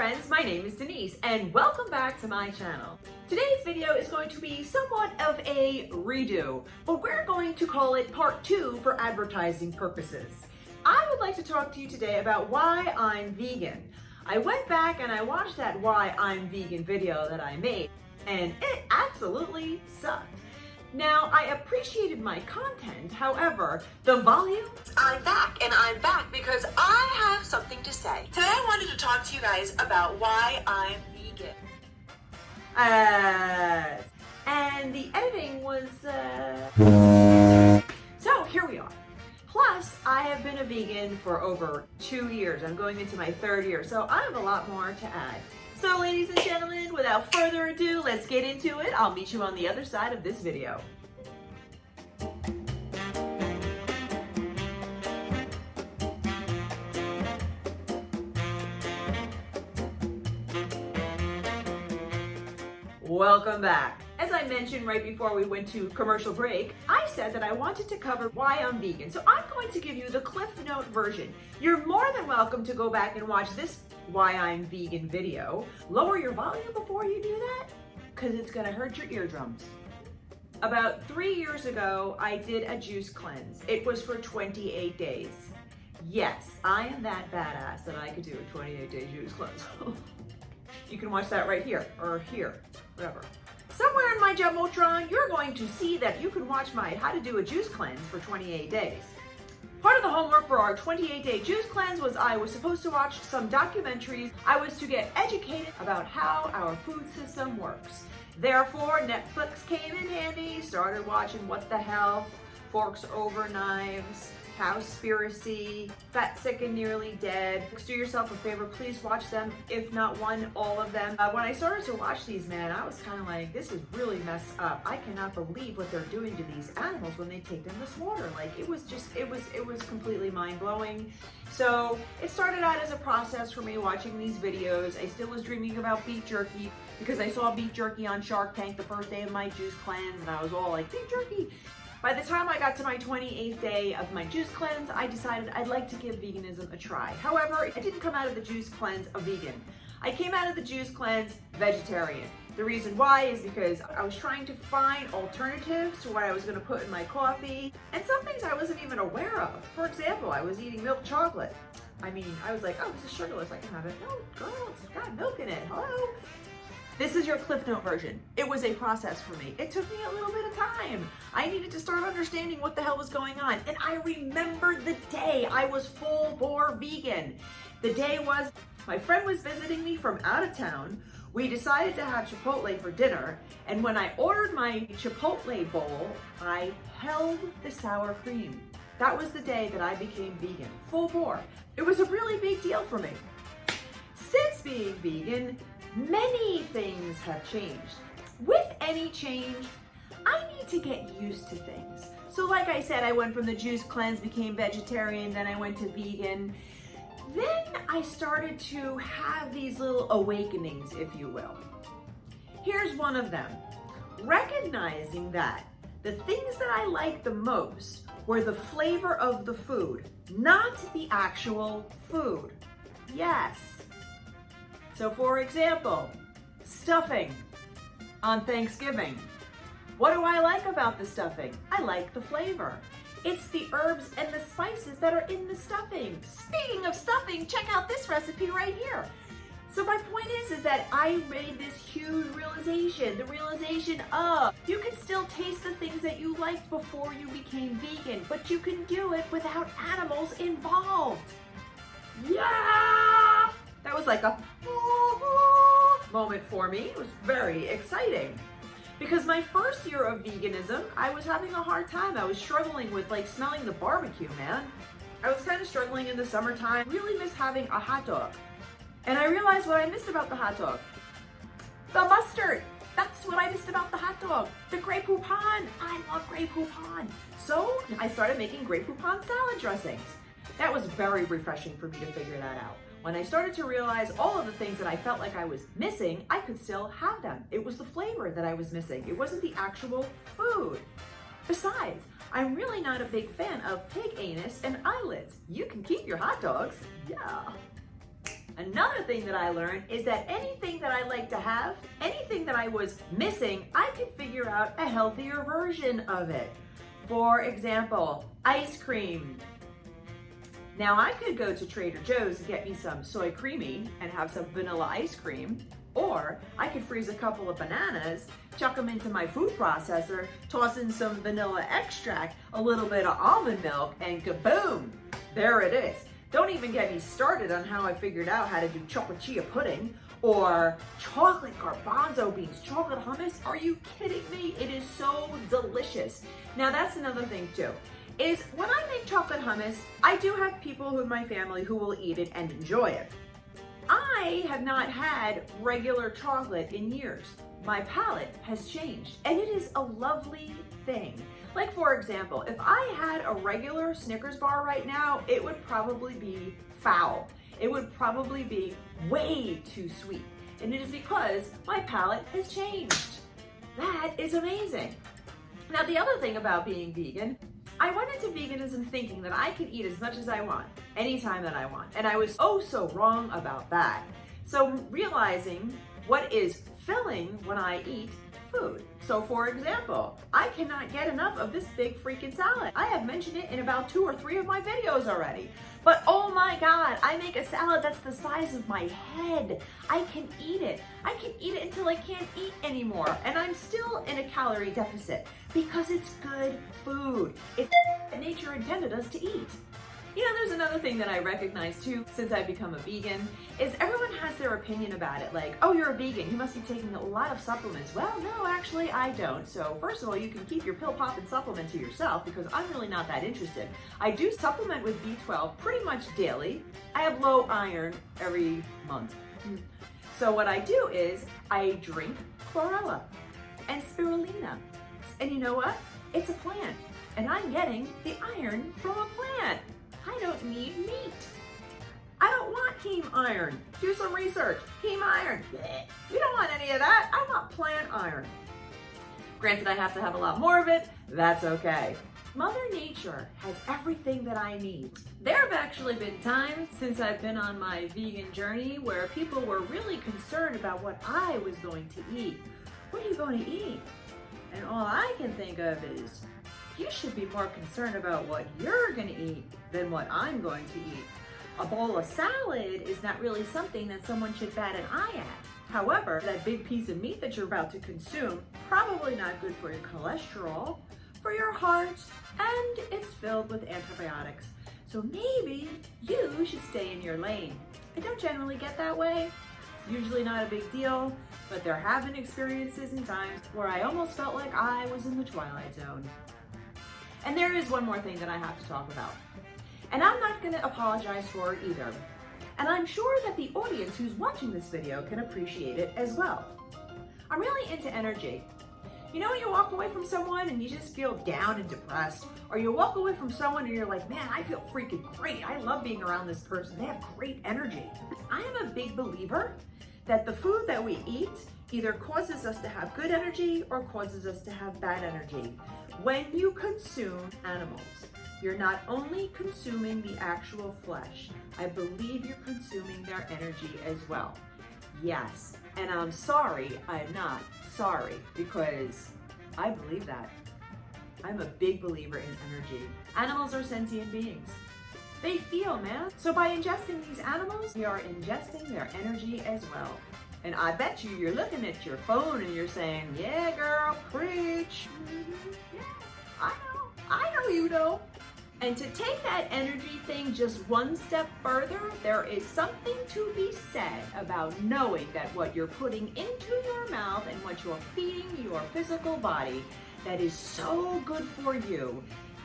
friends, my name is Denise and welcome back to my channel. Today's video is going to be somewhat of a redo, but we're going to call it part 2 for advertising purposes. I would like to talk to you today about why I'm vegan. I went back and I watched that why I'm vegan video that I made and it absolutely sucked. Now, I appreciated my content, however, the volume... I'm back because I have something to say. Today I wanted to talk to you guys about why I'm vegan. And the editing was, So, here we are. Plus, I have been a vegan for over 2 years. I'm going into my 3rd year, so I have a lot more to add. So, ladies and gentlemen, without further ado, let's get into it. I'll meet you on the other side of this video. Welcome back. As I mentioned right before we went to commercial break, I said that I wanted to cover why I'm vegan. So I'm going to give you the Cliff Note version. You're more than welcome to go back and watch this why I'm vegan video. Lower your volume before you do that, because it's gonna hurt your eardrums. About 3 years ago, I did a juice cleanse. It was for 28 days. Yes, I am that badass that I could do a 28-day juice cleanse. You can watch that right here, or here, whatever. Somewhere in my Jumbotron, you're going to see that you can watch my how to do a juice cleanse for 28 days. Part of the homework for our 28-day juice cleanse was I was supposed to watch some documentaries. I was to get educated about how our food system works. Therefore, Netflix came in handy, started watching What the Hell, Forks Over Knives, Cowspiracy, Fat, Sick, and Nearly Dead. Do yourself a favor, please watch them, if not one, all of them. When I started to watch these, man, I was kind of like, this is really messed up. I cannot believe what they're doing to these animals when they take them to slaughter. Like, it was completely mind-blowing. So it started out as a process for me watching these videos. I still was dreaming about beef jerky because I saw beef jerky on Shark Tank the first day of my juice cleanse, and I was all like, beef jerky. By the time I got to my 28th day of my juice cleanse, I decided I'd like to give veganism a try. However, I didn't come out of the juice cleanse a vegan. I came out of the juice cleanse vegetarian. The reason why is because I was trying to find alternatives to what I was going to put in my coffee, and some things I wasn't even aware of. For example, I was eating milk chocolate. I mean, I was like, oh, this is sugarless, I can have it. No, girl, it's got milk in it, hello? This is your Cliff Note version. It was a process for me. It took me a little bit of time. I needed to start understanding what the hell was going on. And I remembered the day I was full bore vegan. The day was, my friend was visiting me from out of town. We decided to have Chipotle for dinner. And when I ordered my Chipotle bowl, I held the sour cream. That was the day that I became vegan, full bore. It was a really big deal for me. Since being vegan, many things have changed. With any change, I need to get used to things. So like I said, I went from the juice cleanse, became vegetarian, then I went to vegan. Then I started to have these little awakenings, if you will. Here's one of them. Recognizing that the things that I liked the most were the flavor of the food, not the actual food. Yes. So for example, stuffing on Thanksgiving. What do I like about the stuffing? I like the flavor. It's the herbs and the spices that are in the stuffing. Speaking of stuffing, check out this recipe right here. So my point is that I made this huge realization, the realization of you can still taste the things that you liked before you became vegan, but you can do it without animals involved. Yeah! That was like a moment for me. It was very exciting. Because my first year of veganism, I was having a hard time. I was struggling with like smelling the barbecue, man. I was kind of struggling in the summertime. Really missed having a hot dog. And I realized what I missed about the hot dog. The mustard. That's what I missed about the hot dog. The Grey Poupon. I love Grey Poupon. So I started making Grey Poupon salad dressings. That was very refreshing for me to figure that out. When I started to realize all of the things that I felt like I was missing, I could still have them. It was the flavor that I was missing. It wasn't the actual food. Besides, I'm really not a big fan of pig anus and eyelids. You can keep your hot dogs. Yeah. Another thing that I learned is that anything that I like to have, anything that I was missing, I could figure out a healthier version of it. For example, ice cream. Now I could go to Trader Joe's and get me some soy creamy and have some vanilla ice cream, or I could freeze a couple of bananas, chuck them into my food processor, toss in some vanilla extract, a little bit of almond milk, and kaboom, there it is. Don't even get me started on how I figured out how to do chocolate chia pudding or chocolate garbanzo beans, chocolate hummus. Are you kidding me? It is so delicious. Now that's another thing too, is when I make chocolate hummus, I do have people in my family who will eat it and enjoy it. I have not had regular chocolate in years. My palate has changed, and it is a lovely thing. Like for example, if I had a regular Snickers bar right now, it would probably be foul. It would probably be way too sweet. And it is because my palate has changed. That is amazing. Now the other thing about being vegan, I went into veganism thinking that I could eat as much as I want, anytime that I want. And I was oh so wrong about that. So realizing what is filling when I eat food. So for example, I cannot get enough of this big freaking salad. I have mentioned it in about 2 or 3 of my videos already. But oh my God, I make a salad that's the size of my head. I can eat it. I can eat it until I can't eat anymore. And I'm still in a calorie deficit because it's good food. It's what nature intended us to eat. You know, there's another thing that I recognize too since I've become a vegan, is everyone has their opinion about it. Like, oh, you're a vegan, you must be taking a lot of supplements. Well, no, actually I don't. So first of all, you can keep your pill popping supplement to yourself because I'm really not that interested. I do supplement with B12 pretty much daily. I have low iron every month. So what I do is I drink chlorella and spirulina. And you know what? It's a plant. And I'm getting the iron from a plant. I don't need meat. I don't want heme iron. Do some research. Heme iron. Blech. We don't want any of that. I want plant iron. Granted, I have to have a lot more of it. That's okay. Mother Nature has everything that I need. There have actually been times since I've been on my vegan journey where people were really concerned about what I was going to eat. What are you going to eat? And all I can think of is, you should be more concerned about what you're going to eat than what I'm going to eat. A bowl of salad is not really something that someone should bat an eye at. However, that big piece of meat that you're about to consume, probably not good for your cholesterol, for your heart, and it's filled with antibiotics. So maybe you should stay in your lane. I don't generally get that way. It's usually not a big deal, but there have been experiences and times where I almost felt like I was in the twilight zone. And there is one more thing that I have to talk about. And I'm not gonna apologize for it either. And I'm sure that the audience who's watching this video can appreciate it as well. I'm really into energy. You know, you walk away from someone and you just feel down and depressed, or you walk away from someone and you're like, man, I feel freaking great. I love being around this person. They have great energy. I am a big believer that the food that we eat either causes us to have good energy or causes us to have bad energy. When you consume animals, you're not only consuming the actual flesh, I believe you're consuming their energy as well. Yes, and I'm sorry, I'm not sorry, because I believe that. I'm a big believer in energy. Animals are sentient beings. They feel, man. So by ingesting these animals, we are ingesting their energy as well. And I bet you're looking at your phone and you're saying, yeah, girl, preach. Yeah, I know you know. And to take that energy thing just one step further, there is something to be said about knowing that what you're putting into your mouth and what you're feeding your physical body that is so good for you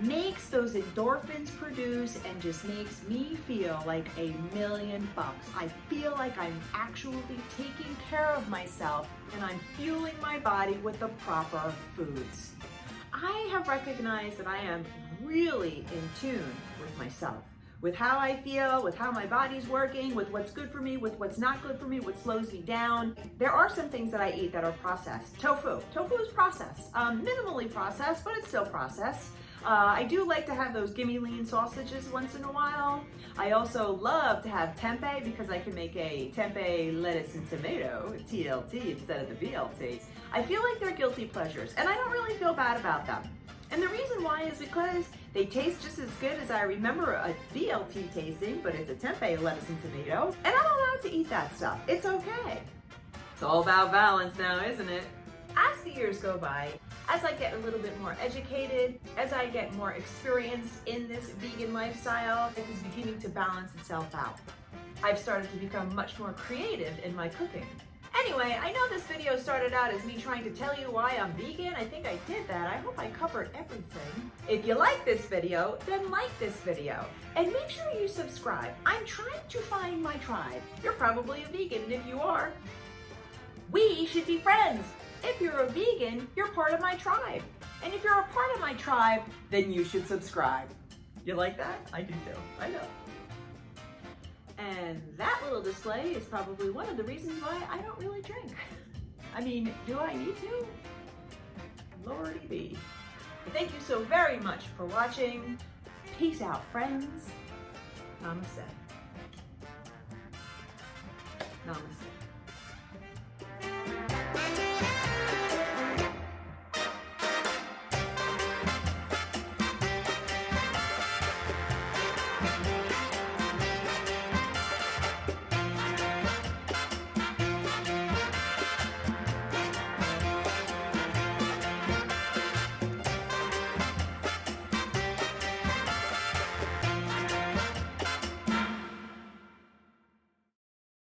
makes those endorphins produce and just makes me feel like $1,000,000. I feel like I'm actually taking care of myself and I'm fueling my body with the proper foods. I have recognized that I am really in tune with myself, with how I feel, with how my body's working, with what's good for me, with what's not good for me, what slows me down. There are some things that I eat that are processed. Tofu. Tofu is processed, minimally processed, but it's still processed. I do like to have those gimme lean sausages once in a while. I also love to have tempeh because I can make a tempeh lettuce and tomato, TLT, instead of the BLT. I feel like they're guilty pleasures, and I don't really feel bad about them. And the reason why is because they taste just as good as I remember a BLT tasting, but it's a tempeh lettuce and tomato, and I'm allowed to eat that stuff. It's okay. It's all about balance now, isn't it? As the years go by, as I get a little bit more educated, as I get more experienced in this vegan lifestyle, it is beginning to balance itself out. I've started to become much more creative in my cooking. Anyway, I know this video started out as me trying to tell you why I'm vegan. I think I did that. I hope I covered everything. If you like this video, then like this video. And make sure you subscribe. I'm trying to find my tribe. You're probably a vegan, and if you are, we should be friends. If you're a vegan, you're part of my tribe. And if you're a part of my tribe, then you should subscribe. You like that? I do too. I know. And that little display is probably one of the reasons why I don't really drink. I mean, do I need to? Lordy be. Thank you so very much for watching. Peace out, friends. Namaste. Namaste.